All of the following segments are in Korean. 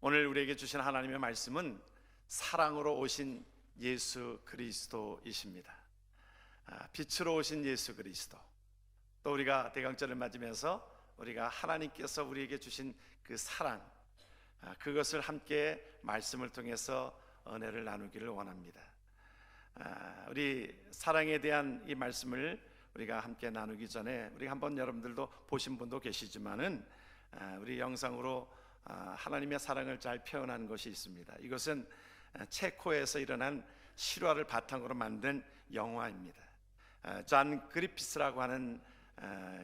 오늘 우리에게 주신 하나님의 말씀은 사랑으로 오신 예수 그리스도이십니다. 빛으로 오신 예수 그리스도. 또 우리가 대강절을 맞으면서 우리가 하나님께서 우리에게 주신 그 사랑, 그것을 함께 말씀을 통해서 은혜를 나누기를 원합니다. 우리 사랑에 대한 이 말씀을 우리가 함께 나누기 전에 우리 한번 여러분들도 보신 분도 계시지만은 우리 영상으로 하나님의 사랑을 잘 표현한 것이 있습니다. 이것은 체코에서 일어난 실화를 바탕으로 만든 영화입니다. 존 그리피스라고 하는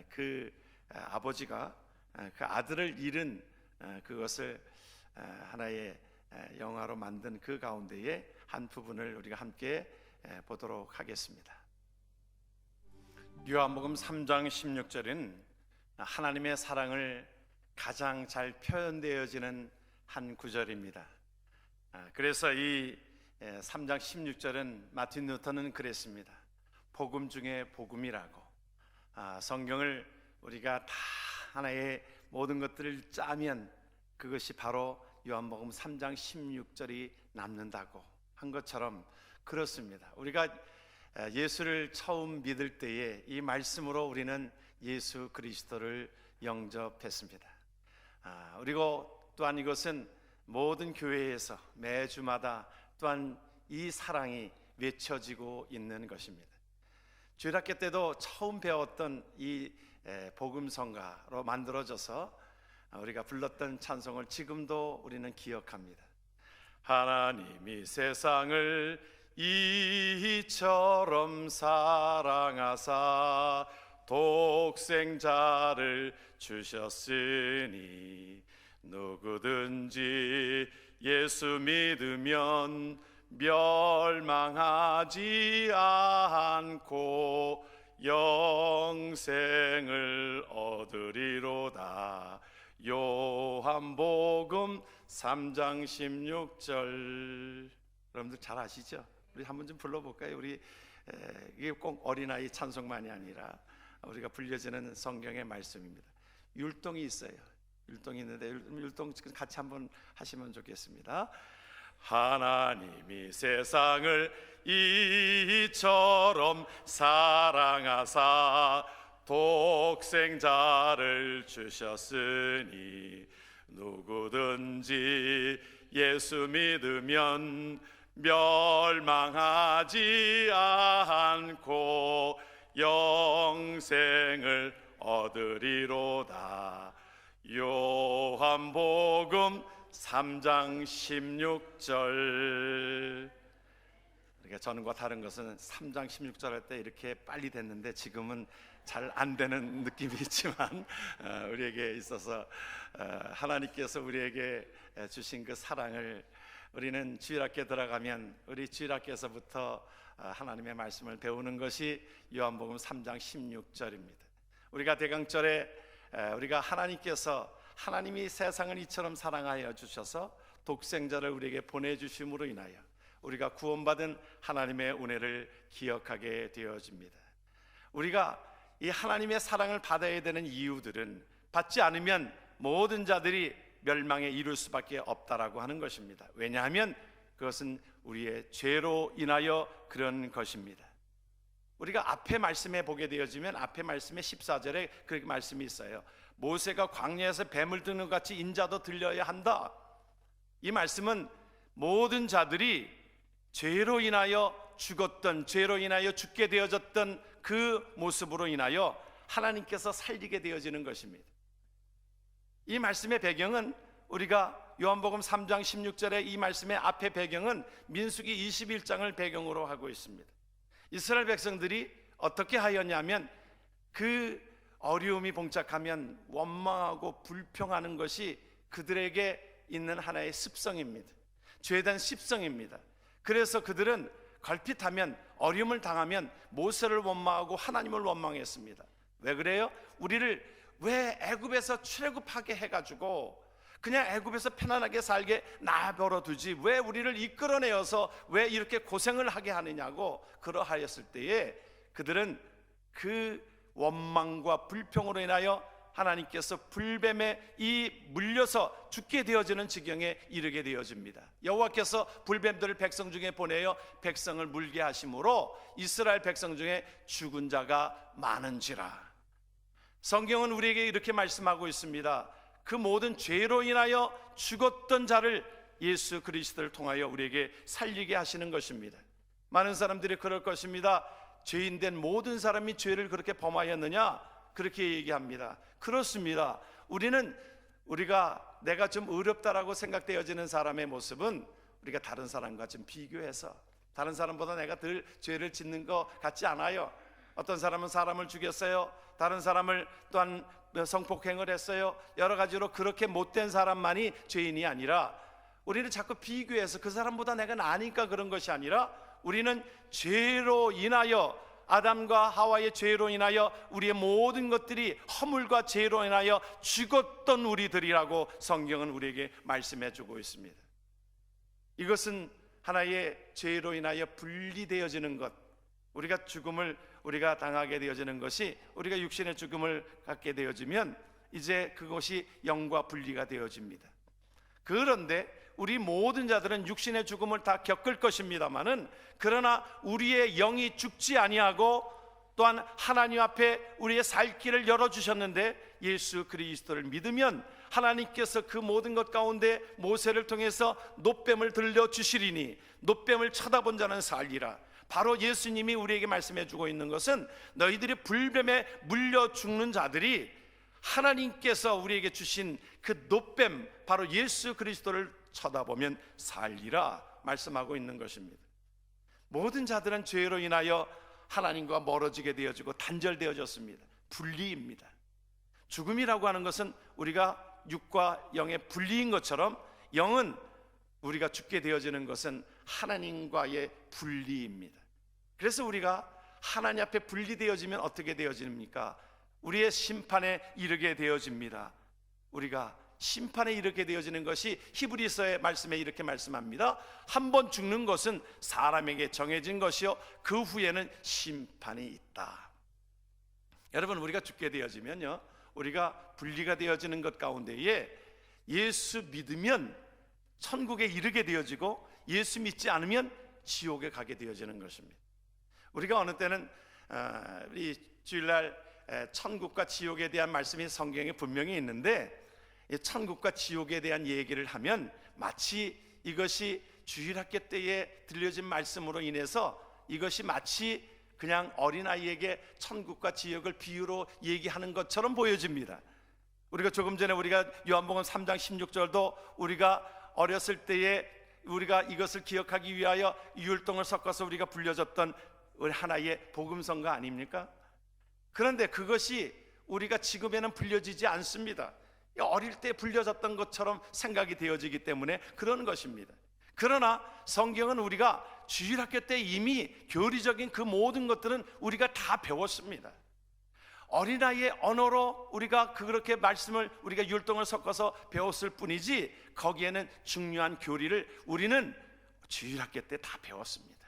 그 아버지가 그 아들을 잃은 그것을 하나의 영화로 만든 그 가운데에 한 부분을 우리가 함께 보도록 하겠습니다. 요한복음 3장 16절은 하나님의 사랑을 가장 잘 표현되어지는 한 구절입니다. 그래서 이 3장 16절은 마틴 루터는 그랬습니다. 복음 중에 복음이라고. 성경을 우리가 다 하나의 모든 것들을 짜면 그것이 바로 요한복음 3장 16절이 남는다고 한 것처럼 그렇습니다. 우리가 예수를 처음 믿을 때에 이 말씀으로 우리는 예수 그리스도를 영접했습니다. 그리고 또한 이것은 모든 교회에서 매주마다 또한 이 사랑이 외쳐지고 있는 것입니다. 주일학교 때도 처음 배웠던 이 복음성가로 만들어져서 우리가 불렀던 찬송을 지금도 우리는 기억합니다. 하나님이 세상을 이처럼 사랑하사 독생자를 주셨으니 누구든지 예수 믿으면 멸망하지 않고 영생을 얻으리로다. 요한복음 3장 16절. 여러분들 잘 아시죠? 우리 한번 좀 불러볼까요? 우리 이게 꼭 어린아이 찬송만이 아니라 우리가 불려지는 성경의 말씀입니다. 율동이 있어요. 율동이 있는데 율동 같이 한번 하시면 좋겠습니다. 하나님이 세상을 이처럼 사랑하사 독생자를 주셨으니 누구든지 예수 믿으면 멸망하지 않고 영생을 얻으리로다. 요한복음 3장 16절. 그러니까 전과 다른 것은 3장 16절 할 때 이렇게 빨리 됐는데 지금은 잘 안 되는 느낌이 있지만 우리에게 있어서 하나님께서 우리에게 주신 그 사랑을 우리는 주일학교 들어가면 우리 주일학교에서부터 하나님의 말씀을 배우는 것이 요한복음 3장 16절입니다. 우리가 대강절에 우리가 하나님이 세상을 이처럼 사랑하여 주셔서 독생자를 우리에게 보내주심으로 인하여 우리가 구원받은 하나님의 은혜를 기억하게 되어집니다. 우리가 이 하나님의 사랑을 받아야 되는 이유들은 받지 않으면 모든 자들이 멸망에 이를 수밖에 없다라고 하는 것입니다. 왜냐하면 그것은 우리의 죄로 인하여 그런 것입니다. 우리가 앞에 말씀에 보게 되어지면 앞에 말씀의 14절에 그렇게 말씀이 있어요. 모세가 광야에서 뱀을 드는 것 같이 인자도 들려야 한다. 이 말씀은 모든 자들이 죄로 인하여 죽었던, 죄로 인하여 죽게 되어졌던 그 모습으로 인하여 하나님께서 살리게 되어지는 것입니다. 이 말씀의 배경은 우리가 요한복음 3장 16절의 이 말씀의 앞에 배경은 민수기 21장을 배경으로 하고 있습니다. 이스라엘 백성들이 어떻게 하였냐면 그 어려움이 봉착하면 원망하고 불평하는 것이 그들에게 있는 하나의 습성입니다. 죄에 대한 습성입니다. 그래서 그들은 걸핏하면 어려움을 당하면 모세를 원망하고 하나님을 원망했습니다. 왜 그래요? 우리를 왜 애굽에서 출애굽하게 해가지고 그냥 애굽에서 편안하게 살게 놔버려 두지 왜 우리를 이끌어내어서 왜 이렇게 고생을 하게 하느냐고 그러하였을 때에 그들은 그 원망과 불평으로 인하여 하나님께서 불뱀에 물려서 죽게 되어지는 지경에 이르게 되어집니다. 여호와께서 불뱀들을 백성 중에 보내어 백성을 물게 하심으로 이스라엘 백성 중에 죽은 자가 많은지라. 성경은 우리에게 이렇게 말씀하고 있습니다. 그 모든 죄로 인하여 죽었던 자를 예수 그리스도를 통하여 우리에게 살리게 하시는 것입니다. 많은 사람들이 그럴 것입니다. 죄인된 모든 사람이 죄를 그렇게 범하였느냐? 그렇게 얘기합니다. 그렇습니다. 우리가 내가 좀 어렵다라고 생각되어지는 사람의 모습은 우리가 다른 사람과 좀 비교해서 다른 사람보다 내가 덜 죄를 짓는 것 같지 않아요. 어떤 사람은 사람을 죽였어요. 다른 사람을 또한 성폭행을 했어요. 여러 가지로 그렇게 못된 사람만이 죄인이 아니라 우리는 자꾸 비교해서 그 사람보다 내가 나으니까 그런 것이 아니라 우리는 죄로 인하여 아담과 하와의 죄로 인하여 우리의 모든 것들이 허물과 죄로 인하여 죽었던 우리들이라고 성경은 우리에게 말씀해 주고 있습니다. 이것은 하나의 죄로 인하여 분리되어지는 것, 우리가 죽음을 우리가 당하게 되어지는 것이 우리가 육신의 죽음을 갖게 되어지면 이제 그것이 영과 분리가 되어집니다. 그런데 우리 모든 자들은 육신의 죽음을 다 겪을 것입니다마는 그러나 우리의 영이 죽지 아니하고 또한 하나님 앞에 우리의 살 길을 열어주셨는데 예수 그리스도를 믿으면 하나님께서 그 모든 것 가운데 모세를 통해서 놋뱀을 들려주시리니 놋뱀을 쳐다본 자는 살리라. 바로 예수님이 우리에게 말씀해 주고 있는 것은 너희들이 불뱀에 물려 죽는 자들이 하나님께서 우리에게 주신 그 놋뱀 바로 예수 그리스도를 쳐다보면 살리라 말씀하고 있는 것입니다. 모든 자들은 죄로 인하여 하나님과 멀어지게 되어지고 단절되어졌습니다. 분리입니다. 죽음이라고 하는 것은 우리가 육과 영의 분리인 것처럼 영은 우리가 죽게 되어지는 것은 하나님과의 분리입니다. 그래서 우리가 하나님 앞에 분리되어지면 어떻게 되어집니까? 우리의 심판에 이르게 되어집니다. 우리가 심판에 이르게 되어지는 것이 히브리서의 말씀에 이렇게 말씀합니다. 한 번 죽는 것은 사람에게 정해진 것이요 그 후에는 심판이 있다. 여러분, 우리가 죽게 되어지면요, 우리가 분리가 되어지는 것 가운데에 예수 믿으면 천국에 이르게 되어지고 예수 믿지 않으면 지옥에 가게 되어지는 것입니다. 우리가 어느 때는 우리 주일날 천국과 지옥에 대한 말씀이 성경에 분명히 있는데 천국과 지옥에 대한 얘기를 하면 마치 이것이 주일학교 때에 들려진 말씀으로 인해서 이것이 마치 그냥 어린아이에게 천국과 지옥을 비유로 얘기하는 것처럼 보여집니다. 우리가 조금 전에 우리가 요한복음 3장 16절도 우리가 어렸을 때에 우리가 이것을 기억하기 위하여 유울동을 섞어서 우리가 불려줬던 우리 하나의 복음성가 아닙니까? 그런데 그것이 우리가 지금에는 불려지지 않습니다. 어릴 때 불려졌던 것처럼 생각이 되어지기 때문에 그런 것입니다. 그러나 성경은 우리가 주일학교 때 이미 교리적인 그 모든 것들은 우리가 다 배웠습니다. 어린아이의 언어로 우리가 그렇게 말씀을 우리가 율동을 섞어서 배웠을 뿐이지 거기에는 중요한 교리를 우리는 주일학교 때 다 배웠습니다.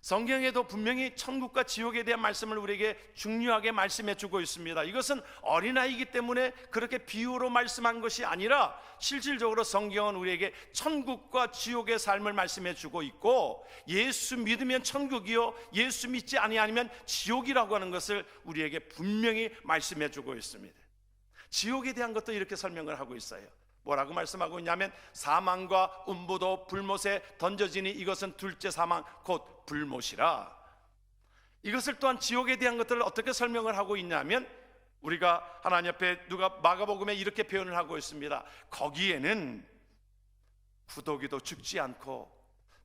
성경에도 분명히 천국과 지옥에 대한 말씀을 우리에게 중요하게 말씀해 주고 있습니다. 이것은 어린아이이기 때문에 그렇게 비유로 말씀한 것이 아니라 실질적으로 성경은 우리에게 천국과 지옥의 삶을 말씀해 주고 있고 예수 믿으면 천국이요 예수 믿지 아니하면 지옥이라고 하는 것을 우리에게 분명히 말씀해 주고 있습니다. 지옥에 대한 것도 이렇게 설명을 하고 있어요. 뭐라고 말씀하고 있냐면 사망과 음부도 불못에 던져지니 이것은 둘째 사망 곧 불못이라. 이것을 또한 지옥에 대한 것들을 어떻게 설명을 하고 있냐면 우리가 하나님 앞에 누가 마가복음에 이렇게 표현을 하고 있습니다. 거기에는 구더기도 죽지 않고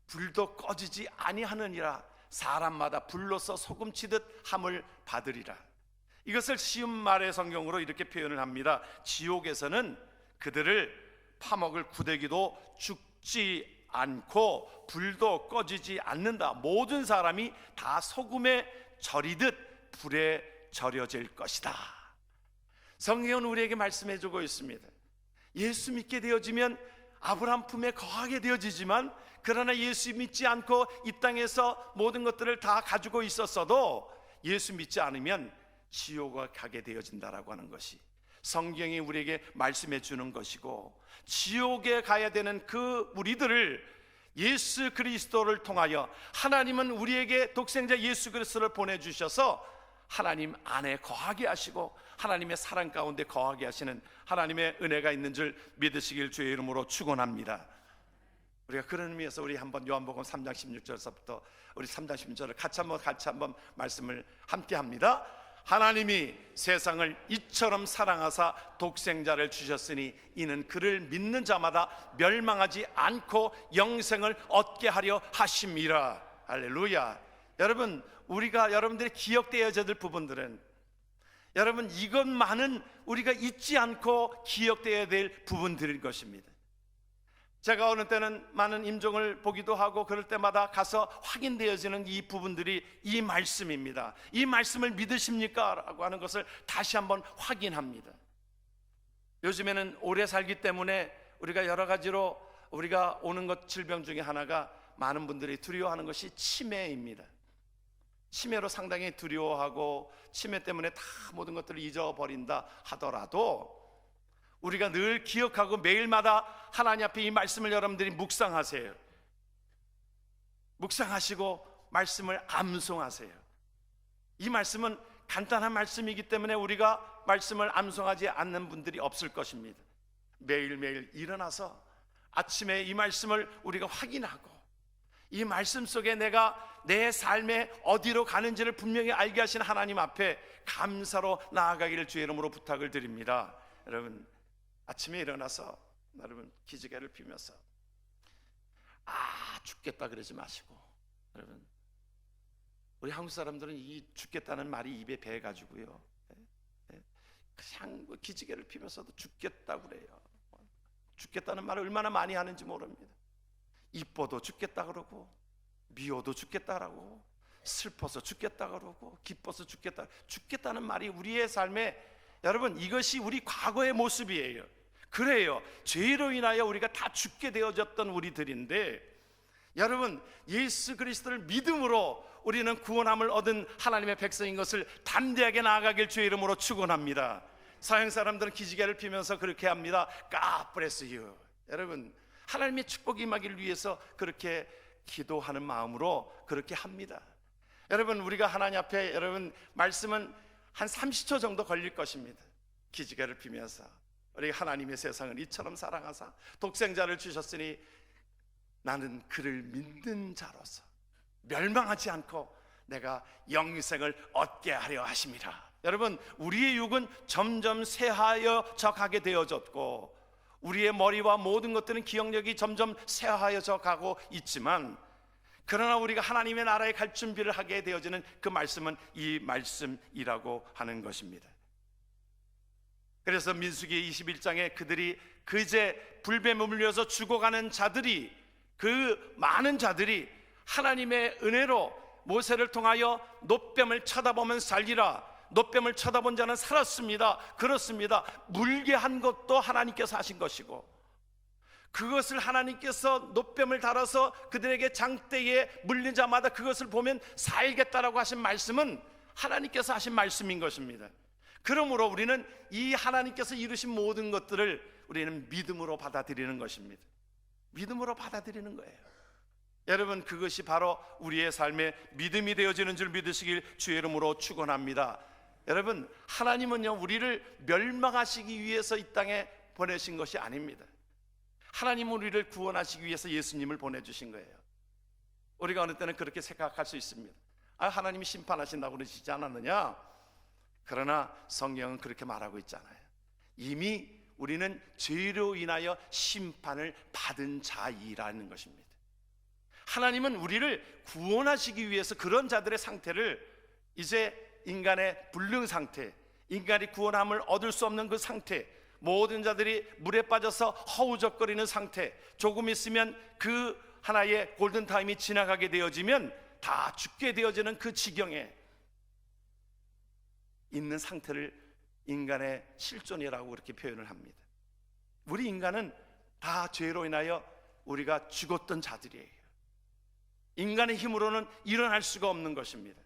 불도 꺼지지 아니하느니라. 사람마다 불로서 소금치듯 함을 받으리라. 이것을 쉬운 말의 성경으로 이렇게 표현을 합니다. 지옥에서는 그들을 파먹을 구더기도 죽지 않고 불도 꺼지지 않는다. 모든 사람이 다 소금에 절이듯 불에 절여질 것이다. 성경은 우리에게 말씀해 주고 있습니다. 예수 믿게 되어지면 아브라함 품에 거하게 되어지지만 그러나 예수 믿지 않고 이 땅에서 모든 것들을 다 가지고 있었어도 예수 믿지 않으면 지옥에 가게 되어진다라고 하는 것이 성경이 우리에게 말씀해 주는 것이고, 지옥에 가야 되는 그 우리들을 예수 그리스도를 통하여 하나님은 우리에게 독생자 예수 그리스도를 보내주셔서 하나님 안에 거하게 하시고 하나님의 사랑 가운데 거하게 하시는 하나님의 은혜가 있는 줄 믿으시길 주의 이름으로 축원합니다. 우리가 그런 의미에서 우리 한번 요한복음 3장 16절에서부터 우리 3장 16절을 같이 한번 말씀을 함께 합니다. 하나님이 세상을 이처럼 사랑하사 독생자를 주셨으니 이는 그를 믿는 자마다 멸망하지 않고 영생을 얻게 하려 하심이라. 할렐루야. 여러분, 우리가 여러분들이 기억되어야 될 부분들은, 여러분, 이것만은 우리가 잊지 않고 기억되어야 될 부분들인 것입니다. 제가 어느 때는 많은 임종을 보기도 하고 그럴 때마다 가서 확인되어지는 이 부분들이 이 말씀입니다. 이 말씀을 믿으십니까? 라고 하는 것을 다시 한번 확인합니다. 요즘에는 오래 살기 때문에 우리가 여러 가지로 우리가 오는 것 질병 중에 하나가 많은 분들이 두려워하는 것이 치매입니다. 치매로 상당히 두려워하고 치매 때문에 다 모든 것들을 잊어버린다 하더라도 우리가 늘 기억하고 매일마다 하나님 앞에 이 말씀을 여러분들이 묵상하세요. 묵상하시고 말씀을 암송하세요. 이 말씀은 간단한 말씀이기 때문에 우리가 말씀을 암송하지 않는 분들이 없을 것입니다. 매일매일 일어나서 아침에 이 말씀을 우리가 확인하고 이 말씀 속에 내가 내 삶에 어디로 가는지를 분명히 알게 하신 하나님 앞에 감사로 나아가기를 주의 이름으로 부탁을 드립니다. 여러분, 아침에 일어나서 여러분 기지개를 피면서 죽겠다 그러지 마시고, 여러분, 우리 한국 사람들은 이 죽겠다는 말이 입에 배가지고요, 그냥 기지개를 피면서도 죽겠다 그래요. 죽겠다는 말을 얼마나 많이 하는지 모릅니다. 이뻐도 죽겠다 그러고, 미워도 죽겠다 그러고, 슬퍼서 죽겠다 그러고, 기뻐서 죽겠다. 죽겠다는 말이 우리의 삶에, 여러분, 이것이 우리 과거의 모습이에요. 그래요. 죄로 인하여 우리가 다 죽게 되어졌던 우리들인데, 여러분, 예수 그리스도를 믿음으로 우리는 구원함을 얻은 하나님의 백성인 것을 담대하게 나아가길 주의 이름으로 축원합니다. 서양 사람들은 기지개를 피면서 그렇게 합니다. God bless you. 여러분, 하나님의 축복이 임하기를 위해서 그렇게 기도하는 마음으로 그렇게 합니다. 여러분, 우리가 하나님 앞에, 여러분, 말씀은 한 30초 정도 걸릴 것입니다. 기지개를 피면서 우리 하나님의 세상을 이처럼 사랑하사 독생자를 주셨으니 나는 그를 믿는 자로서 멸망하지 않고 내가 영생을 얻게 하려 하심이라. 여러분, 우리의 육은 점점 쇠하여져 가게 되어졌고 우리의 머리와 모든 것들은 기억력이 점점 쇠하여져 가고 있지만, 그러나 우리가 하나님의 나라에 갈 준비를 하게 되어지는 그 말씀은 이 말씀이라고 하는 것입니다. 그래서 민수기 21장에 그들이 그제 불뱀에 물려서 죽어가는 자들이, 그 많은 자들이 하나님의 은혜로 모세를 통하여 놋뱀을 쳐다보면 살리라, 놋뱀을 쳐다본 자는 살았습니다. 그렇습니다. 물게 한 것도 하나님께서 하신 것이고, 그것을 하나님께서 놋뱀을 달아서 그들에게 장대에 물린 자마다 그것을 보면 살겠다라고 하신 말씀은 하나님께서 하신 말씀인 것입니다. 그러므로 우리는 이 하나님께서 이루신 모든 것들을 우리는 믿음으로 받아들이는 것입니다. 믿음으로 받아들이는 거예요. 여러분, 그것이 바로 우리의 삶의 믿음이 되어지는 줄 믿으시길 주의 이름으로 축원합니다. 여러분, 하나님은요, 우리를 멸망하시기 위해서 이 땅에 보내신 것이 아닙니다. 하나님은 우리를 구원하시기 위해서 예수님을 보내주신 거예요. 우리가 어느 때는 그렇게 생각할 수 있습니다. 하나님이 심판하신다고 그러시지 않았느냐? 그러나 성경은 그렇게 말하고 있잖아요. 이미 우리는 죄로 인하여 심판을 받은 자이라는 것입니다. 하나님은 우리를 구원하시기 위해서 그런 자들의 상태를, 이제 인간의 불능 상태, 인간이 구원함을 얻을 수 없는 그 상태, 모든 자들이 물에 빠져서 허우적거리는 상태, 조금 있으면 그 하나의 골든타임이 지나가게 되어지면 다 죽게 되어지는 그 지경에 있는 상태를 인간의 실존이라고 그렇게 표현을 합니다. 우리 인간은 다 죄로 인하여 우리가 죽었던 자들이에요. 인간의 힘으로는 일어날 수가 없는 것입니다.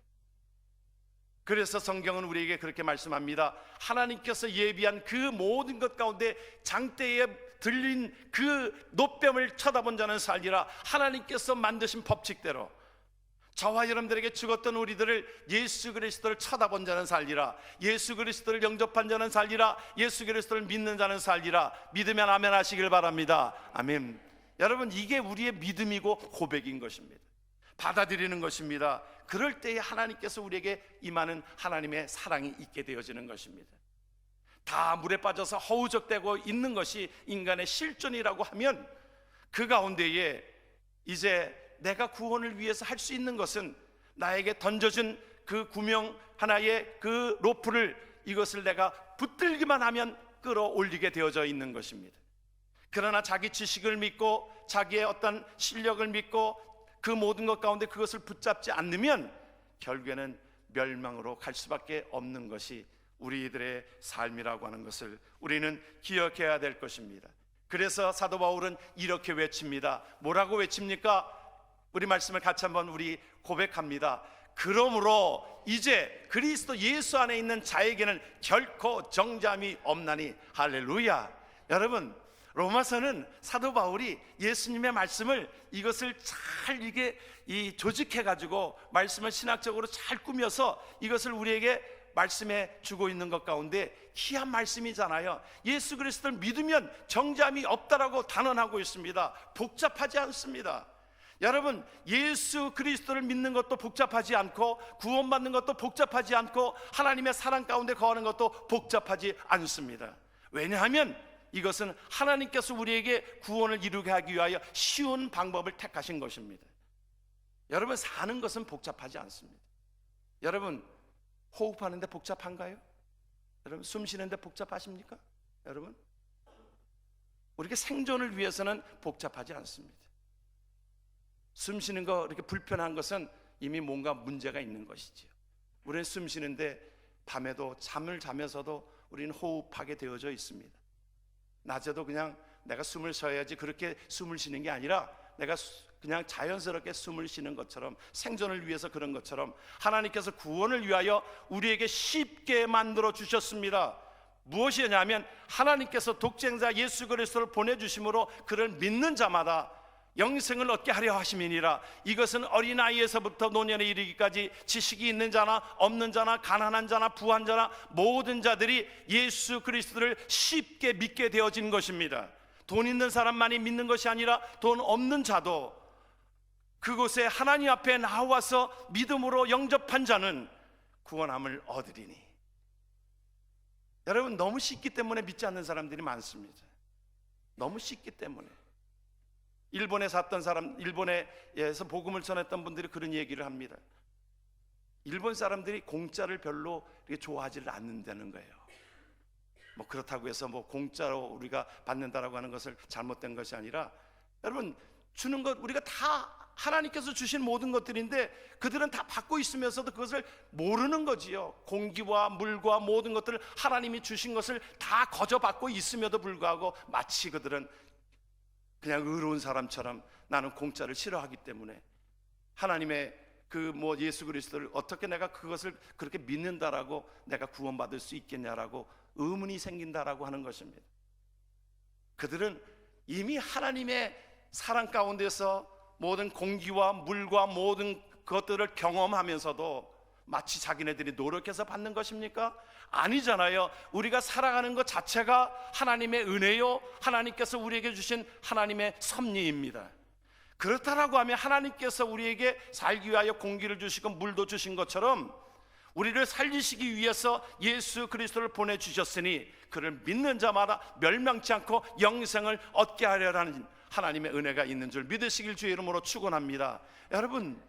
그래서 성경은 우리에게 그렇게 말씀합니다. 하나님께서 예비한 그 모든 것 가운데 장대에 들린 그 노뱀을 쳐다본 자는 살리라. 하나님께서 만드신 법칙대로 저와 여러분들에게 죽었던 우리들을 예수 그리스도를 쳐다본 자는 살리라. 예수 그리스도를 영접한 자는 살리라. 예수 그리스도를 믿는 자는 살리라. 믿으면 아멘 하시길 바랍니다. 아멘. 여러분, 이게 우리의 믿음이고 고백인 것입니다. 받아들이는 것입니다. 그럴 때에 하나님께서 우리에게 임하는 하나님의 사랑이 있게 되어지는 것입니다. 다 물에 빠져서 허우적대고 있는 것이 인간의 실존이라고 하면 그 가운데에 이제 내가 구원을 위해서 할 수 있는 것은 나에게 던져준 그 구명 하나의 그 로프를, 이것을 내가 붙들기만 하면 끌어올리게 되어져 있는 것입니다. 그러나 자기 지식을 믿고 자기의 어떤 실력을 믿고 그 모든 것 가운데 그것을 붙잡지 않으면 결국에는 멸망으로 갈 수밖에 없는 것이 우리들의 삶이라고 하는 것을 우리는 기억해야 될 것입니다. 그래서 사도 바울은 이렇게 외칩니다. 뭐라고 외칩니까? 우리 말씀을 같이 한번 우리 고백합니다. 그러므로 이제 그리스도 예수 안에 있는 자에게는 결코 정죄함이 없나니. 할렐루야. 여러분, 로마서는 사도 바울이 예수님의 말씀을 이것을 잘 이게 조직해 가지고 말씀을 신학적으로 잘 꾸며서 이것을 우리에게 말씀해 주고 있는 것 가운데 희한 말씀이잖아요. 예수 그리스도를 믿으면 정죄함이 없다라고 단언하고 있습니다. 복잡하지 않습니다. 여러분, 예수 그리스도를 믿는 것도 복잡하지 않고 구원받는 것도 복잡하지 않고 하나님의 사랑 가운데 거하는 것도 복잡하지 않습니다. 왜냐하면 이것은 하나님께서 우리에게 구원을 이루게 하기 위하여 쉬운 방법을 택하신 것입니다. 여러분, 사는 것은 복잡하지 않습니다. 여러분, 호흡하는데 복잡한가요? 여러분, 숨 쉬는데 복잡하십니까? 여러분, 우리가 생존을 위해서는 복잡하지 않습니다. 숨 쉬는 거 이렇게 불편한 것은 이미 뭔가 문제가 있는 것이지요. 우리는 숨 쉬는데 밤에도 잠을 자면서도 우리는 호흡하게 되어져 있습니다. 낮에도 그냥 내가 숨을 쉬어야지 그렇게 숨을 쉬는 게 아니라 내가 그냥 자연스럽게 숨을 쉬는 것처럼, 생존을 위해서 그런 것처럼 하나님께서 구원을 위하여 우리에게 쉽게 만들어 주셨습니다. 무엇이냐면 하나님께서 독생자 예수 그리스도를 보내주심으로 그를 믿는 자마다 영생을 얻게 하려 하심이니라. 이것은 어린아이에서부터 노년에 이르기까지 지식이 있는 자나 없는 자나 가난한 자나 부한 자나 모든 자들이 예수 그리스도를 쉽게 믿게 되어진 것입니다. 돈 있는 사람만이 믿는 것이 아니라 돈 없는 자도 그곳에 하나님 앞에 나와서 믿음으로 영접한 자는 구원함을 얻으리니. 여러분, 너무 쉽기 때문에 믿지 않는 사람들이 많습니다. 너무 쉽기 때문에. 일본에 샀던 사람, 일본에서 복음을 전했던 분들이 그런 얘기를 합니다. 일본 사람들이 공짜를 별로 좋아하지 않는다는 거예요. 뭐 그렇다고 해서 뭐 공짜로 우리가 받는다라고 하는 것을 잘못된 것이 아니라, 여러분, 주는 것 우리가 다 하나님께서 주신 모든 것들인데 그들은 다 받고 있으면서도 그것을 모르는 거지요. 공기와 물과 모든 것들을 하나님이 주신 것을 다 거저 받고 있음에도 불구하고 마치 그들은 그냥 의로운 사람처럼 나는 공짜를 싫어하기 때문에 하나님의 그 예수 그리스도를 어떻게 내가 그것을 그렇게 믿는다라고 내가 구원받을 수 있겠냐라고 의문이 생긴다라고 하는 것입니다. 그들은 이미 하나님의 사랑 가운데서 모든 공기와 물과 모든 것들을 경험하면서도 마치 자기네들이 노력해서 받는 것입니까? 아니잖아요. 우리가 살아가는 것 자체가 하나님의 은혜요, 하나님께서 우리에게 주신 하나님의 섭리입니다. 그렇다라고 하면 하나님께서 우리에게 살기 위하여 공기를 주시고 물도 주신 것처럼 우리를 살리시기 위해서 예수 그리스도를 보내주셨으니 그를 믿는 자마다 멸망치 않고 영생을 얻게 하려는 하나님의 은혜가 있는 줄 믿으시길 주의 이름으로 축원합니다. 여러분,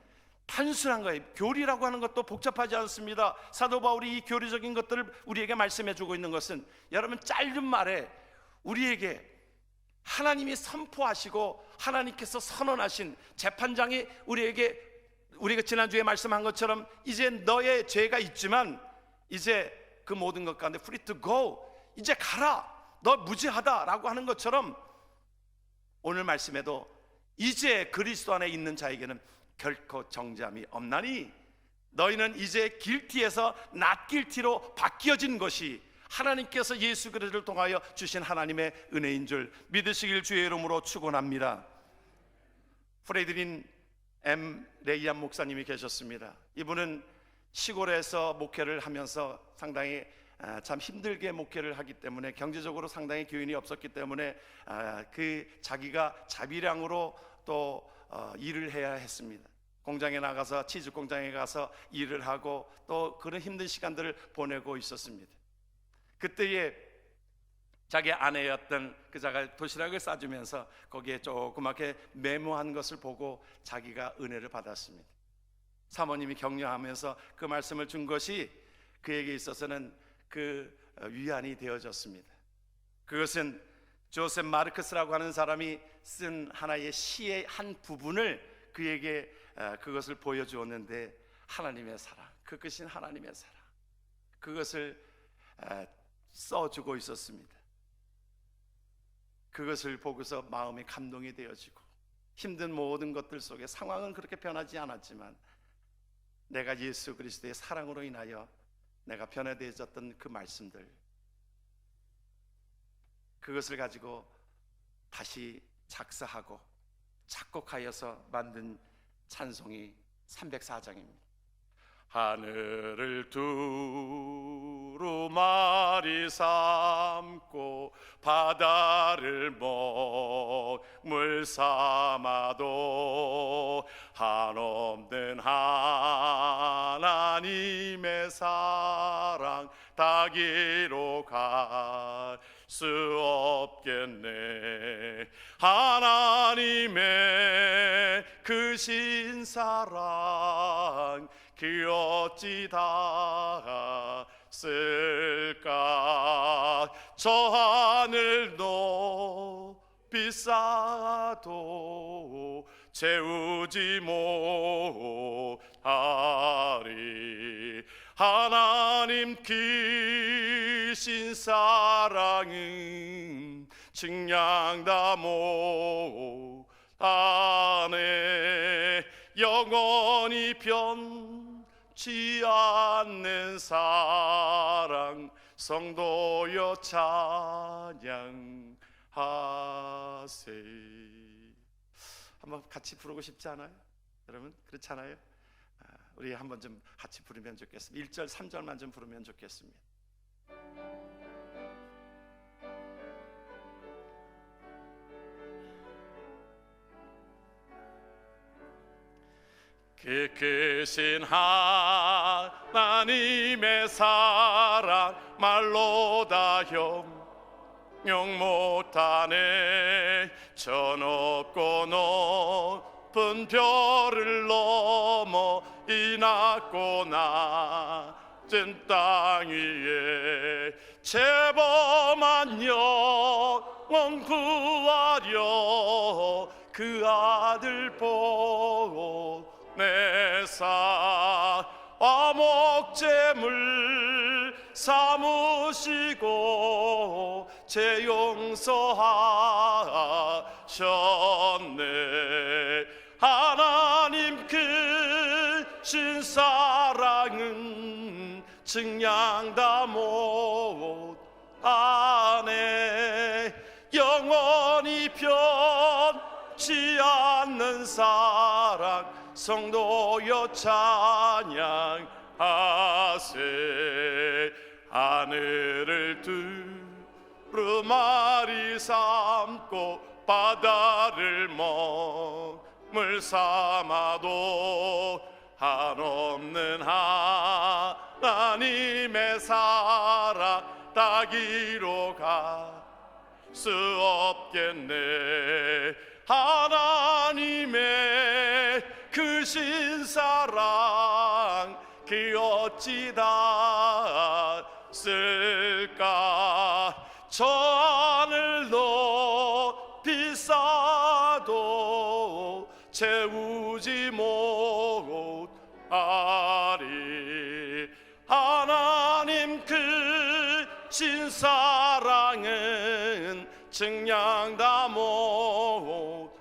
단순한 거예요. 교리라고 하는 것도 복잡하지 않습니다. 사도 바울이 이 교리적인 것들을 우리에게 말씀해 주고 있는 것은, 여러분, 짧은 말에 우리에게 하나님이 선포하시고 하나님께서 선언하신 재판장이 우리가 지난주에 말씀한 것처럼 이제 너의 죄가 있지만 이제 그 모든 것 가운데 free to go, 이제 가라, 너 무죄하다라고 하는 것처럼 오늘 말씀에도 이제 그리스도 안에 있는 자에게는 결코 정죄함이 없나니 너희는 이제 길티에서 낫길티로 바뀌어진 것이 하나님께서 예수 그리스도를 통하여 주신 하나님의 은혜인 줄 믿으시길 주의 이름으로 축원합니다. 프레드린 M. 레이안 목사님이 계셨습니다. 이분은 시골에서 목회를 하면서 상당히 참 힘들게 목회를 하기 때문에 경제적으로 상당히 기운이 없었기 때문에 그 자기가 자비량으로 또 일을 해야 했습니다. 공장에 나가서 치즈 공장에 가서 일을 하고 또 그런 힘든 시간들을 보내고 있었습니다. 그때에 자기 아내였던 그자가 도시락을 싸주면서 거기에 조그맣게 메모한 것을 보고 자기가 은혜를 받았습니다. 사모님이 격려하면서 그 말씀을 준 것이 그에게 있어서는 그 위안이 되어졌습니다. 그것은 조셉 마르크스라고 하는 사람이 쓴 하나의 시의 한 부분을 그에게 그것을 보여주었는데, 하나님의 사랑, 그 크신 하나님의 사랑, 그것을 써주고 있었습니다. 그것을 보고서 마음이 감동이 되어지고, 힘든 모든 것들 속에 상황은 그렇게 변하지 않았지만 내가 예수 그리스도의 사랑으로 인하여 내가 변화되어졌던 그 말씀들, 그것을 가지고 다시 작사하고 작곡하여서 만든 찬송이 304장입니다. 하늘을 두루마리 삼고 바다를 먹물 삼아도 한없는 하나님의 사랑 닿기로 갈 수 없겠네. 하나님의 크신 사랑 그 어찌 닿았을까. 저 하늘 높이 쌓아도 채우지 못하리. 하나님 크신 사랑은 측량 못하네. 영원히 변치 않는 사랑 성도여 찬양하세. 한번 같이 부르고 싶지 않아요? 여러분 그렇지 않아요? 우리 한번 좀 같이 부르면 좋겠습니다. 1절 3절만 좀 부르면 좋겠습니다. 그 크신 하나님의 사랑 말로 다 형용 못하네. 저 높고 높은 별을 넘어 이 낮고 낮은 땅 위에 죄범한 영혼 구하려 그 아들 보내사 화목제물 삼으시고 죄 용서하셨네. 하나님 크신 사랑은 측량 다 못하네. 영원히 변치 않는 사랑 성도여 찬양하세. 하늘을 두루마리 삼고 바다를 먹물 삼아도 한없는 하나님의 사랑 닿기로 갈 수 없겠네. 하나님의 크신 사랑 그 어찌 닿았을까. 저 하늘 높이 쌓아도 채우지 못하리. 하나님 크신 사랑은 측량 다 못하네.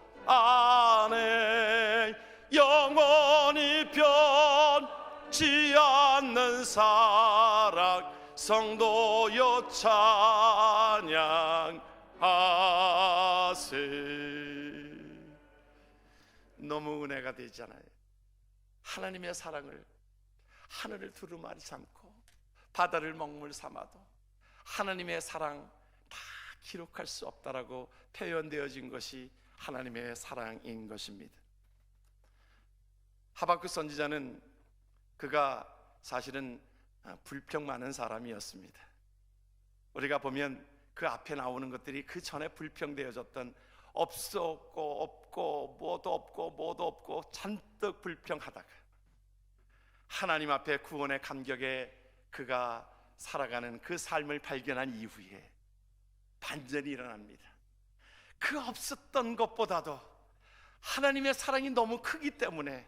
영원히 변치 성도여 찬양하세. 너무 은혜가 되잖아요. 하나님의 사랑을 하늘을 두루마리 삼고 바다를 먹물 삼아도 하나님의 사랑 다 기록할 수 없다라고 표현되어진 것이 하나님의 사랑인 것입니다. 하박국 선지자는 그가 사실은 불평 많은 사람이었습니다. 우리가 보면 그 앞에 나오는 것들이 그 전에 불평되어졌던 없고 뭐도 없고 잔뜩 불평하다가 하나님 앞에 구원의 감격에 그가 살아가는 그 삶을 발견한 이후에 반전이 일어납니다. 그 없었던 것보다도 하나님의 사랑이 너무 크기 때문에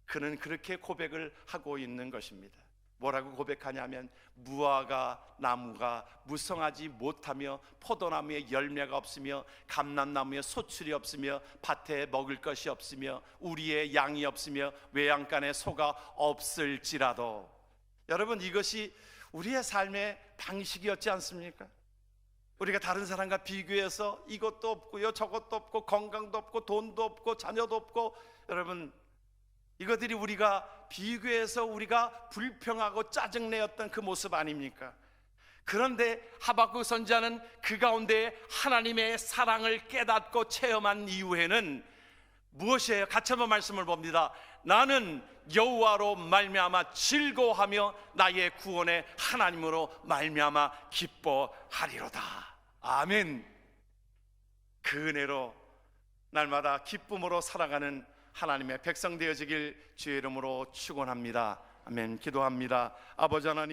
그는 그렇게 고백을 하고 있는 것입니다. 뭐라고 고백하냐면 무화과 나무가 무성하지 못하며 포도나무에 열매가 없으며 감람나무에 소출이 없으며 밭에 먹을 것이 없으며 우리의 양이 없으며 외양간에 소가 없을지라도, 여러분 이것이 우리의 삶의 방식이었지 않습니까? 우리가 다른 사람과 비교해서 이것도 없고요 저것도 없고 건강도 없고 돈도 없고 자녀도 없고, 여러분 이것들이 우리가 비교해서 우리가 불평하고 짜증내었던 그 모습 아닙니까? 그런데 하박국 선지자는 그 가운데 하나님의 사랑을 깨닫고 체험한 이후에는 무엇이에요? 같이 한번 말씀을 봅니다. 나는 여호와로 말미암아 즐거워하며 나의 구원의 하나님으로 말미암아 기뻐하리로다. 아멘. 그 은혜로 날마다 기쁨으로 살아가는 하나님의 백성 되어지길 주의 이름으로 축원합니다. 아멘. 기도합니다. 아버지 하나님,